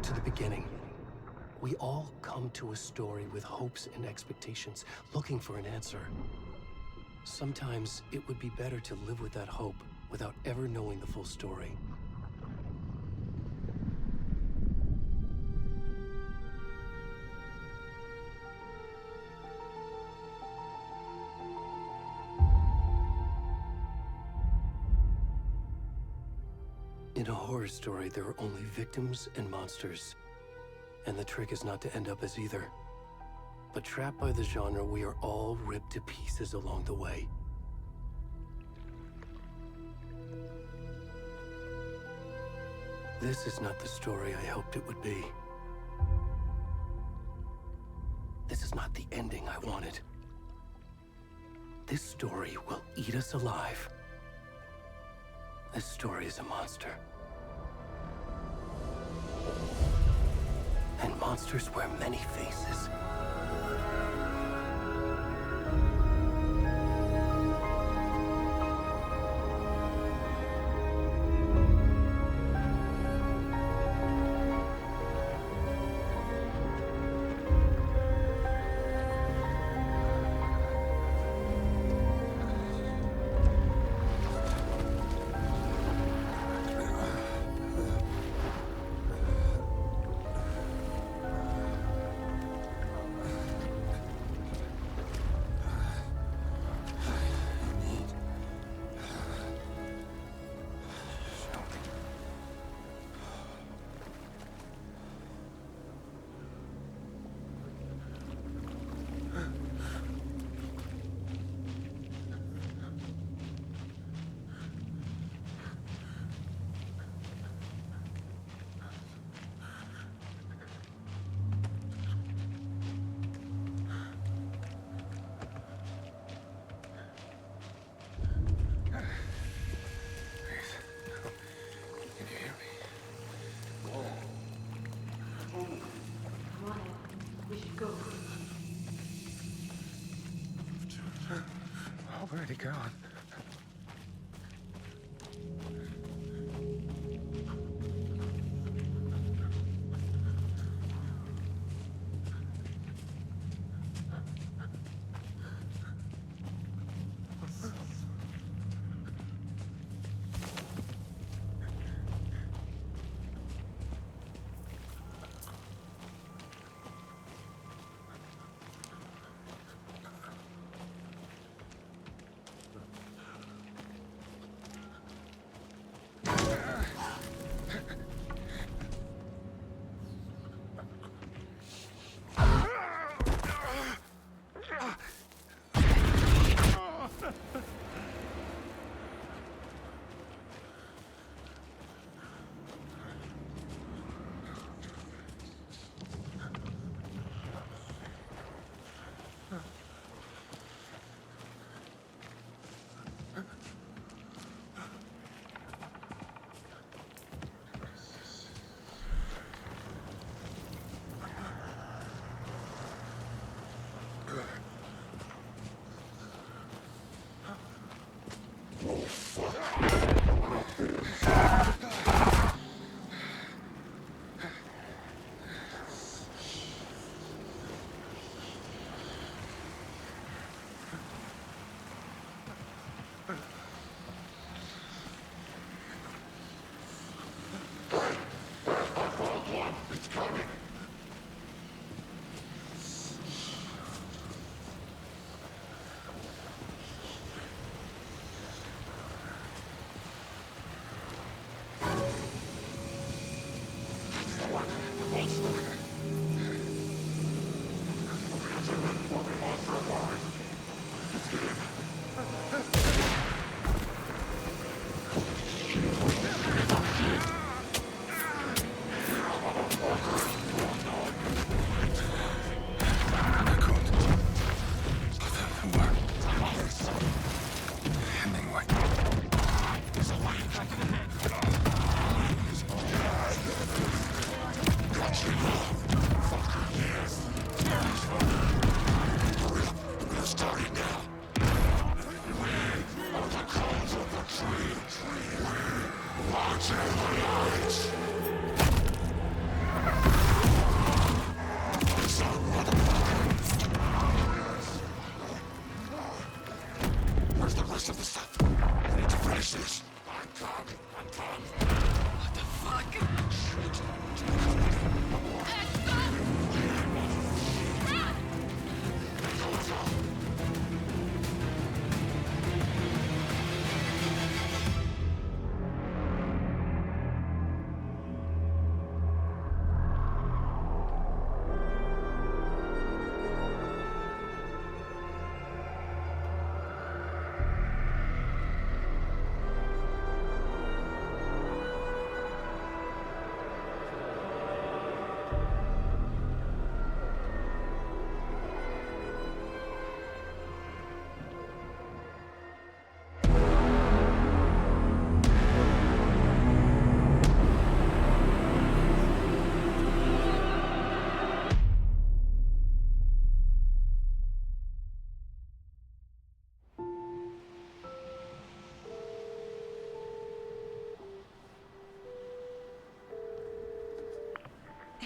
to the beginning. We all come to a story with hopes and expectations, looking for an answer. Sometimes it would be better to live with that hope without ever knowing the full story. In a horror story, there are only victims and monsters. And the trick is not to end up as either. But trapped by the genre, we are all ripped to pieces along the way. This is not the story I hoped it would be. This is not the ending I wanted. This story will eat us alive. This story is a monster. And monsters wear many faces. Where'd he gone? Hemingway.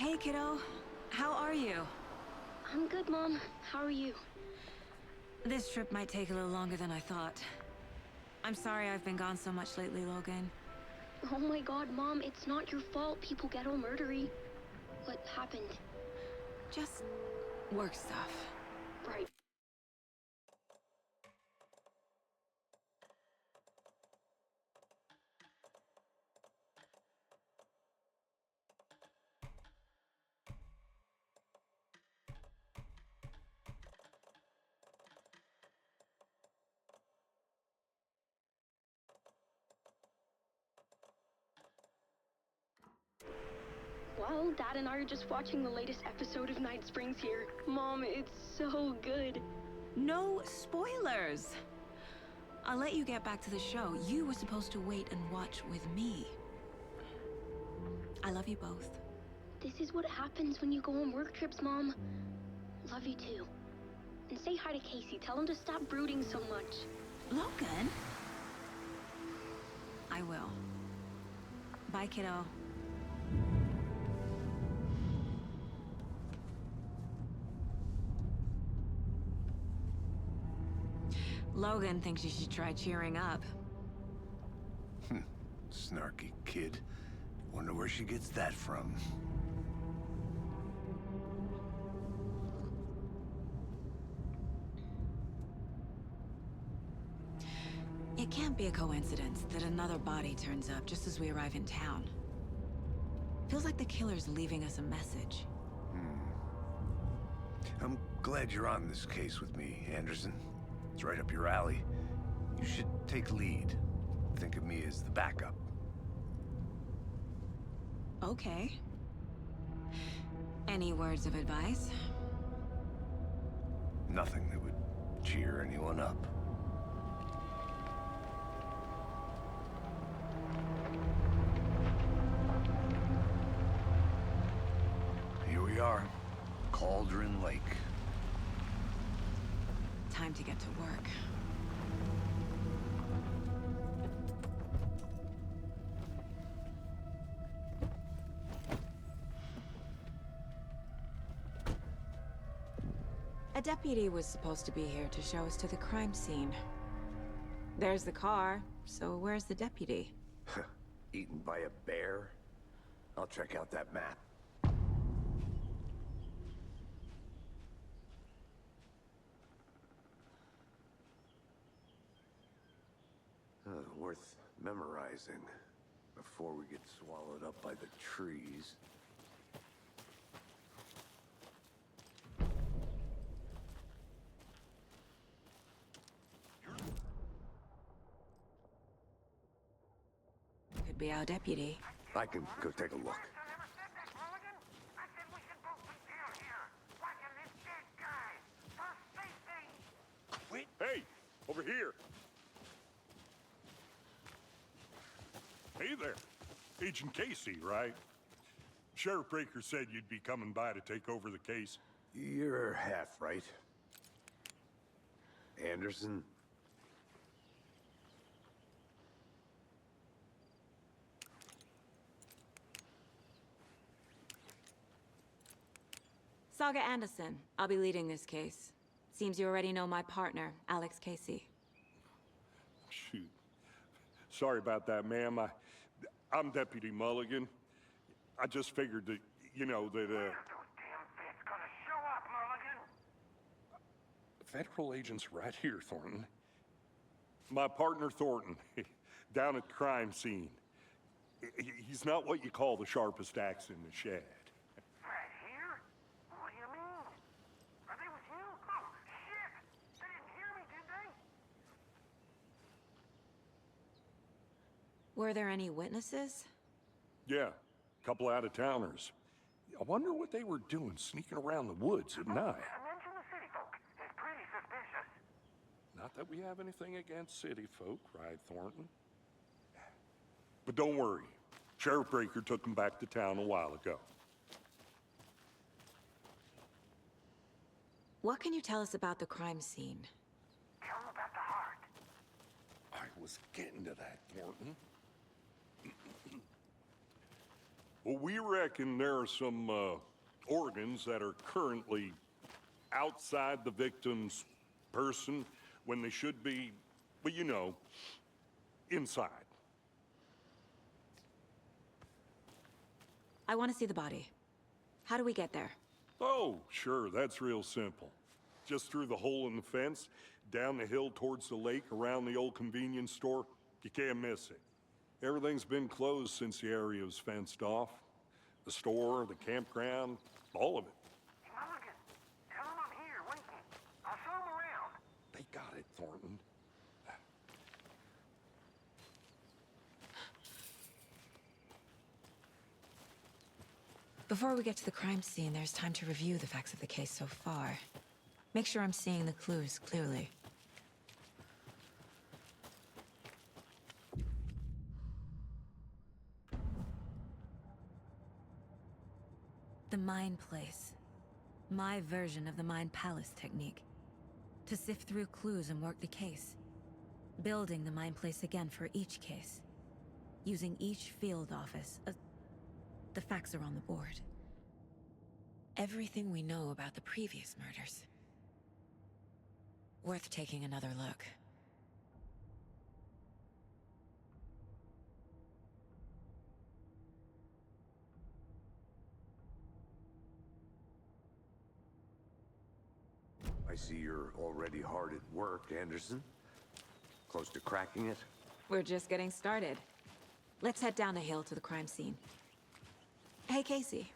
Hey, kiddo. How are you? I'm good, Mom. How are you? This trip might take a little longer than I thought. I'm sorry I've been gone so much lately, Logan. Oh my god, Mom, it's not your fault people get all murdery. What happened? Just work stuff. Right. Well, Dad and I are just watching the latest episode of Night Springs here. Mom, it's so good. No spoilers! I'll let you get back to the show. You were supposed to wait and watch with me. I love you both. This is what happens when you go on work trips, Mom. Love you too. And say hi to Casey. Tell him to stop brooding so much. Logan? I will. Bye, kiddo. Logan thinks you should try cheering up. Snarky kid. Wonder where she gets that from. It can't be a coincidence that another body turns up just as we arrive in town. Feels like the killer's leaving us a message. I'm glad you're on this case with me, Anderson. It's right up your alley. You should take lead. Think of me as the backup. Okay. Any words of advice? Nothing that would cheer anyone up. Here we are. Cauldron Lake. Time to get to work. A deputy was supposed to be here to show us to the crime scene. There's the car, so where's the deputy? Eaten by a bear? I'll check out that map. Worth memorizing before we get swallowed up by the trees. Could be our deputy. I can go take a look. Wait! Hey! Over here! Hey there! Agent Casey, right? Sheriff Breaker said you'd be coming by to take over the case. You're half right. Anderson? Saga Anderson. I'll be leading this case. Seems you already know my partner, Alex Casey. Shoot. Sorry about that, ma'am. I'm Deputy Mulligan. I just figured that, you know, that, Federal agents right here, Thornton. My partner, Thornton, down at the crime scene. He's not what you call the sharpest axe in the shed. Right here? What do you mean? Are they with you? Oh, shit! They didn't hear me, did they? Were there any witnesses? Yeah, a couple out-of-towners. I wonder what they were doing sneaking around the woods at night. Mention the city folk. It's pretty suspicious. Not that we have anything against city folk, right, Thornton? But don't worry. Sheriff Breaker took them back to town a while ago. What can you tell us about the crime scene? Tell them about the heart. I was getting to that, Thornton. Well, we reckon there are some organs that are currently outside the victim's person when they should be, well, you know, inside. I want to see the body. How do we get there? Oh, sure, that's real simple. Just through the hole in the fence, down the hill towards the lake, around the old convenience store. You can't miss it. Everything's been closed since the area was fenced off. The store, the campground, all of it. Mulligan, tell him I'm here waiting. I'll show him around. They got it, Thornton. Before we get to the crime scene, there's time to review the facts of the case so far. Make sure I'm seeing the clues clearly. The Mind Place. My version of the Mind Palace technique. To sift through clues and work the case. Building the Mind Place again for each case. Using each field office. The facts are on the board. Everything we know about the previous murders. Worth taking another look. I see you're already hard at work, Anderson. Close to cracking it? We're just getting started. Let's head down a hill to the crime scene. Hey, Casey.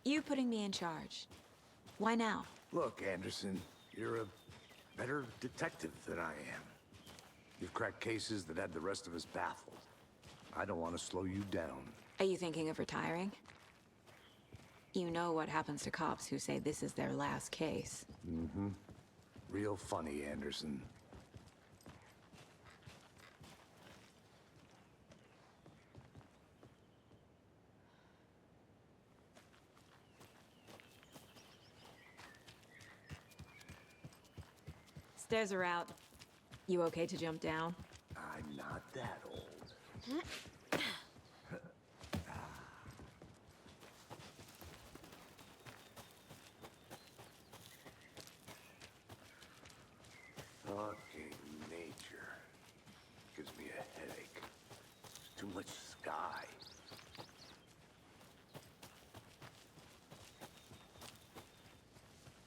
You putting me in charge. Why now? Look, Anderson, you're a better detective than I am. You've cracked cases that had the rest of us baffled. I don't want to slow you down. Are you thinking of retiring? You know what happens to cops who say this is their last case. Mm-hmm. Real funny, Anderson. Stairs are out. You okay to jump down? I'm not that old. Fucking nature. Gives me a headache. There's too much sky.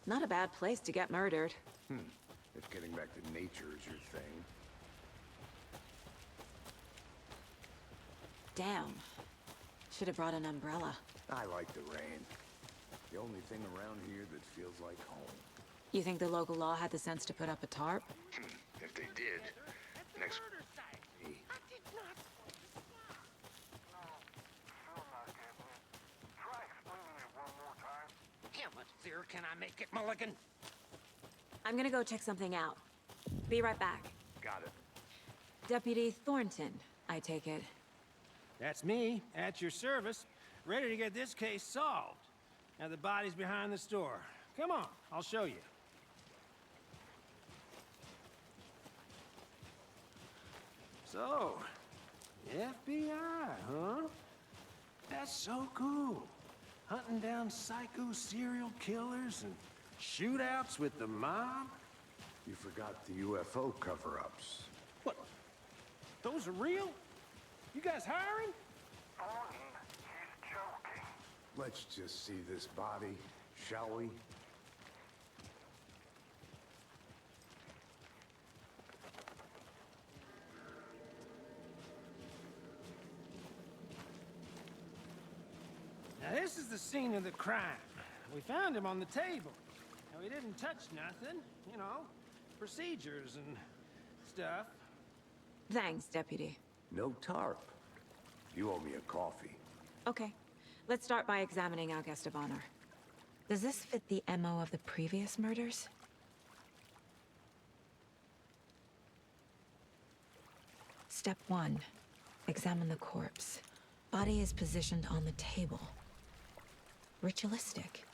Not a bad place to get murdered. If getting back to nature is your thing. Damn. Should have brought an umbrella. I like the rain. The only thing around here that feels like home. You think the local law had the sense to put up a tarp? If they did, next... Try explaining it one more time. How much clearer can I make it, Mulligan? I'm gonna go check something out. Be right back. Got it. Deputy Thornton, I take it. That's me, at your service, ready to get this case solved. Now the body's behind the store. Come on, I'll show you. So, FBI, huh? That's so cool. Hunting down psycho serial killers and shootouts with the mob? You forgot the UFO cover-ups. What? Those are real? You guys hiring? Thornton, he's joking. Let's just see this body, shall we? Now this is the scene of the crime. We found him on the table. Now he didn't touch nothing, you know, procedures and stuff. Thanks, Deputy. No tarp. You owe me a coffee. Okay. Let's start by examining our guest of honor. Does this fit the MO of the previous murders? Step 1. Examine the corpse. Body is positioned on the table. Ritualistic.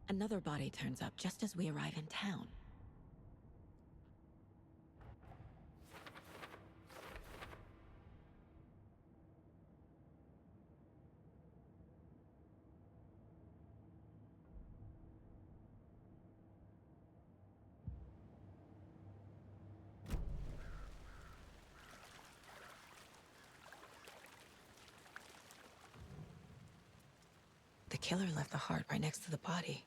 Another body turns up just as we arrive in town. The killer left the heart right next to the body.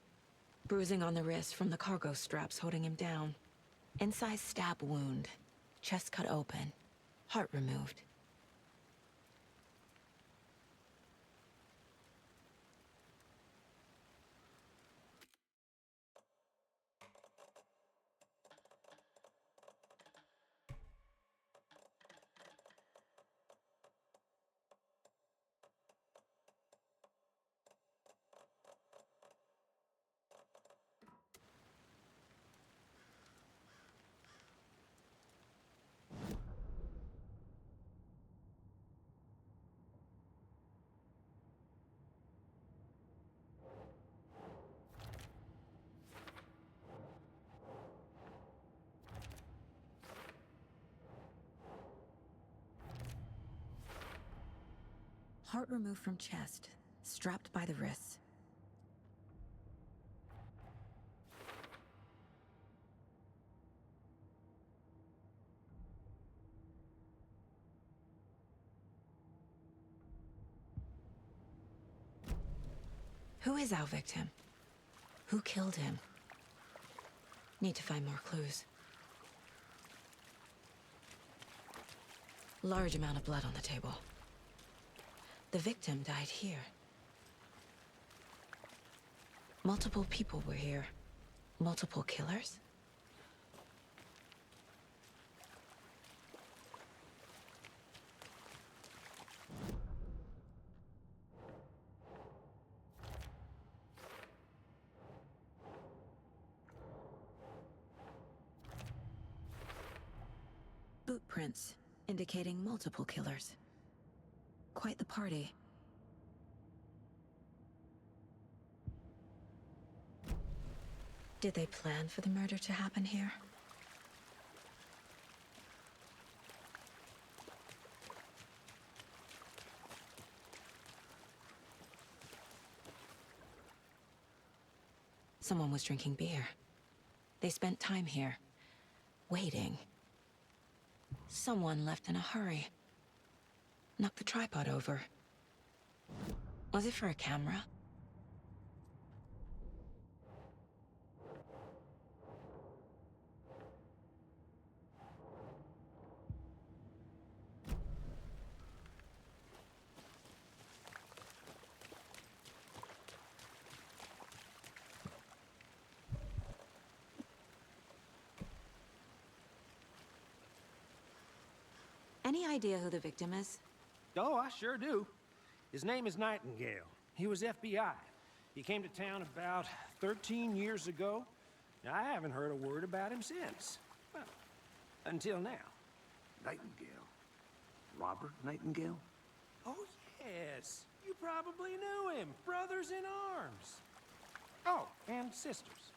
Bruising on the wrist from the cargo straps holding him down. Incised stab wound. Chest cut open. Heart removed. Heart removed from chest, strapped by the wrists. Who is our victim? Who killed him? Need to find more clues. Large amount of blood on the table. The victim died here. Multiple people were here. Multiple killers? Boot prints, indicating multiple killers. Quite the party. Did they plan for the murder to happen here? Someone was drinking beer. They spent time here, waiting. Someone left in a hurry. Knocked the tripod over. Was it for a camera? Any idea who the victim is? Oh, I sure do. His name is Nightingale. He was FBI. He came to town about 13 years ago. Now, I haven't heard a word about him since. Well, until now. Nightingale? Robert Nightingale? Oh, yes. You probably knew him. Brothers in arms. Oh, and sisters.